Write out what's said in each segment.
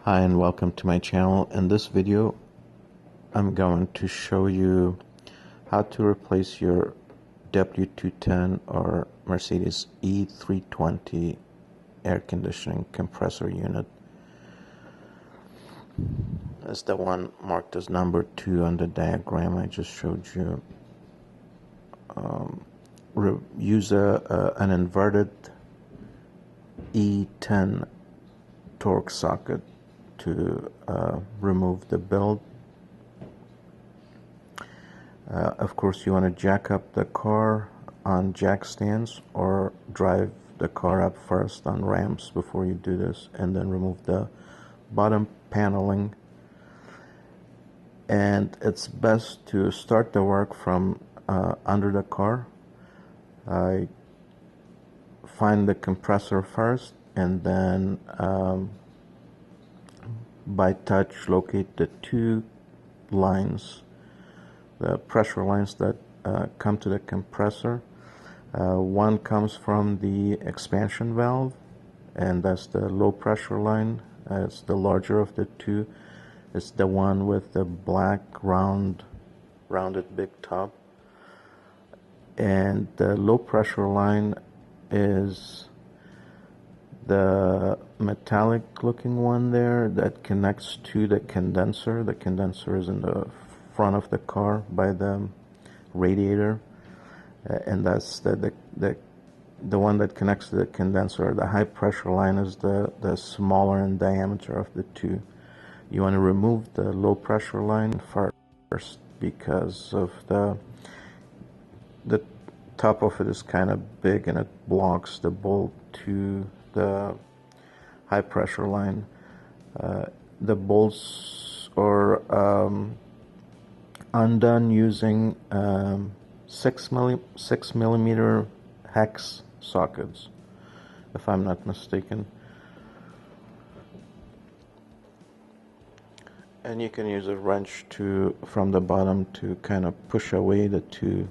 Hi and welcome to my channel. In this video I'm going to show you how to replace your W210 or Mercedes E320 air conditioning compressor unit. It's the one marked as number 2 on the diagram I just showed you. Use an inverted E10 torque socket to remove the build. Of course, you want to jack up the car on jack stands or drive the car up first on ramps before you do this, and then remove the bottom paneling. And it's best to start the work from under the car. Find the compressor first, and then by touch locate the two lines, the pressure lines that come to the compressor. One comes from the expansion valve, and that's the low pressure line. It's the larger of the two. It's the one with the black rounded big top. And the low pressure line is the metallic looking one there that connects to the condenser. The condenser is in the front of the car by the radiator, and that's the one that connects to the condenser. The high pressure line is the smaller in diameter of the two. You want to remove the low pressure line first because of the top of it is kind of big and it blocks the bolt to the high pressure line. The bolts are undone using 6 millimeter hex sockets, if I'm not mistaken. And you can use a wrench from the bottom to kind of push away the two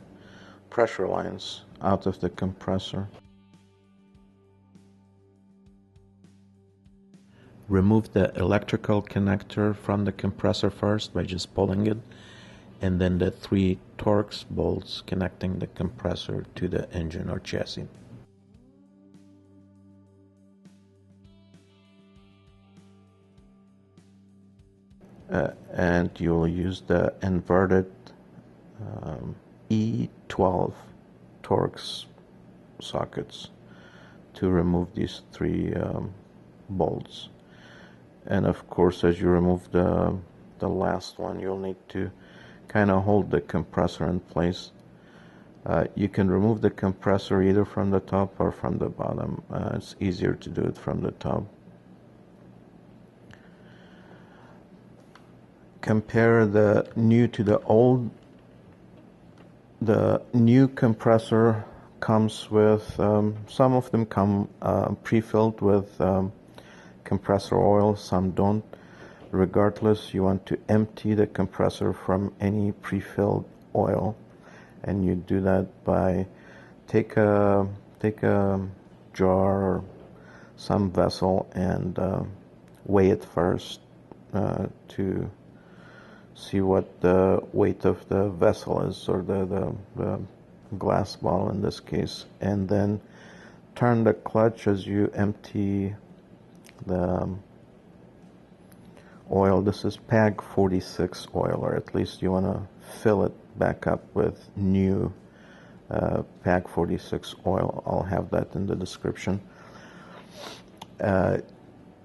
pressure lines out of the compressor. Remove the electrical connector from the compressor first by just pulling it, and then the 3 Torx bolts connecting the compressor to the engine or chassis. And you'll use the inverted E12 Torx sockets to remove these 3 bolts. And of course, as you remove the last one, you'll need to kind of hold the compressor in place. You can remove the compressor either from the top or from the bottom. It's easier to do it from the top. Compare the new to the old. The new compressor comes with, some of them come pre-filled with compressor oil, some don't. Regardless, you want to empty the compressor from any pre-filled oil, and you do that by take a jar or some vessel and weigh it first to see what the weight of the vessel is, or the glass bottle in this case, and then turn the clutch as you empty the oil. This is PAG 46 oil, or at least you want to fill it back up with new PAG 46 oil. I'll have that in the description.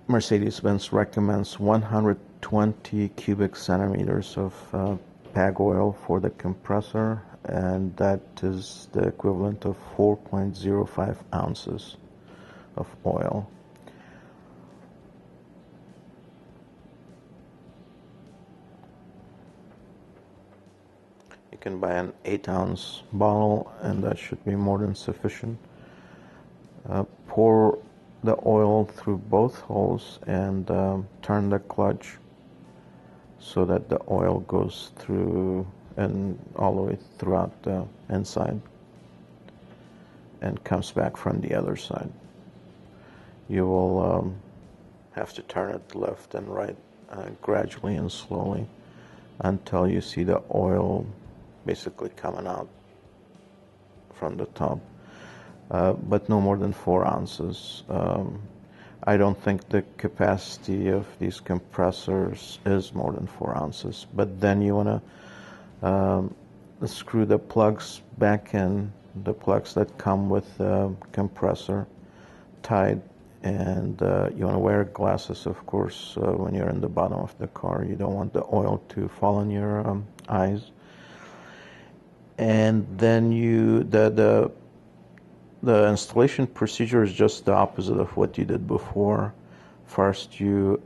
Mercedes Benz recommends 120 cubic centimeters of PAG oil for the compressor, and that is the equivalent of 4.05 ounces of oil. You can buy an 8-ounce bottle, and that should be more than sufficient. Pour the oil through both holes and turn the clutch so that the oil goes through and all the way throughout the inside and comes back from the other side. You will have to turn it left and right gradually and slowly until you see the oil basically coming out from the top, but no more than 4 ounces. I don't think the capacity of these compressors is more than 4 ounces, but then you want to screw the plugs back in, the plugs that come with the compressor tight, and you want to wear glasses, of course, when you're in the bottom of the car. You don't want the oil to fall on your eyes. And then the installation procedure is just the opposite of what you did before. First, you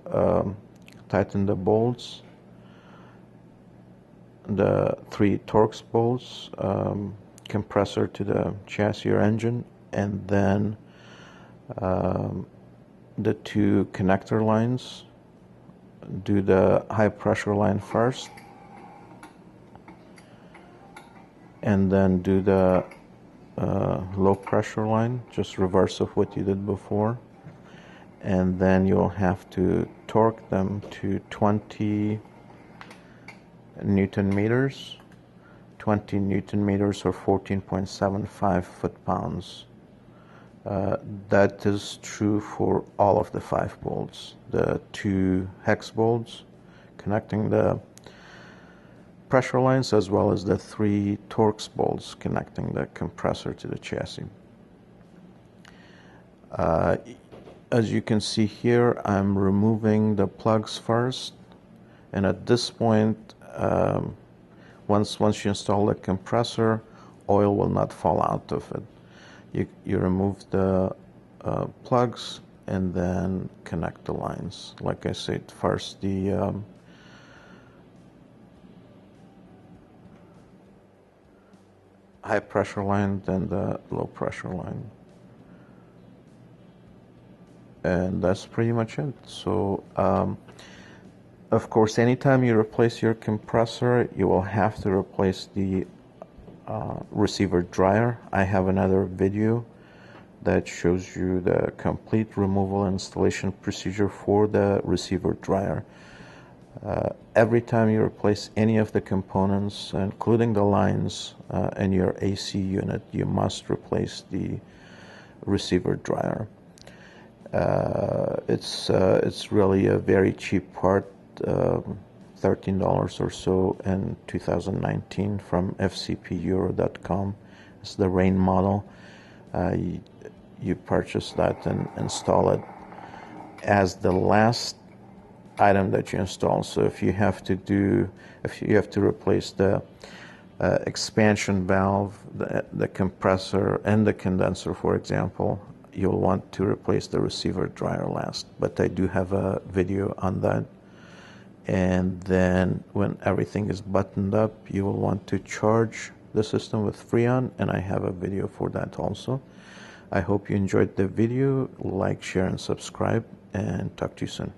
tighten the bolts, the 3 Torx bolts, compressor to the chassis or engine, and then the 2 connector lines. Do the high pressure line first, and then do the low pressure line, just reverse of what you did before. And then you'll have to torque them to 20 Newton meters. 20 Newton meters or 14.75 foot-pounds. That is true for all of the 5 bolts. The 2 hex bolts connecting the pressure lines, as well as the 3 Torx bolts connecting the compressor to the chassis. As you can see here, I'm removing the plugs first, and at this point, once you install the compressor, oil will not fall out of it. You remove the plugs and then connect the lines. Like I said, first the high pressure line, then the low pressure line. And that's pretty much it. So of course, anytime you replace your compressor, you will have to replace the receiver dryer. I have another video that shows you the complete removal and installation procedure for the receiver dryer. Every time you replace any of the components, including the lines in your AC unit, you must replace the receiver dryer. It's really a very cheap part, $13 or so in 2019 from fcpeuro.com. It's the Rain model. You purchase that and install it as the last item that you install. So if you have to replace the expansion valve, the compressor, and the condenser, for example, you'll want to replace the receiver dryer last. But I do have a video on that. And then when everything is buttoned up, you will want to charge the system with Freon, and I have a video for that also. I hope you enjoyed the video. Like, share, and subscribe, and talk to you soon.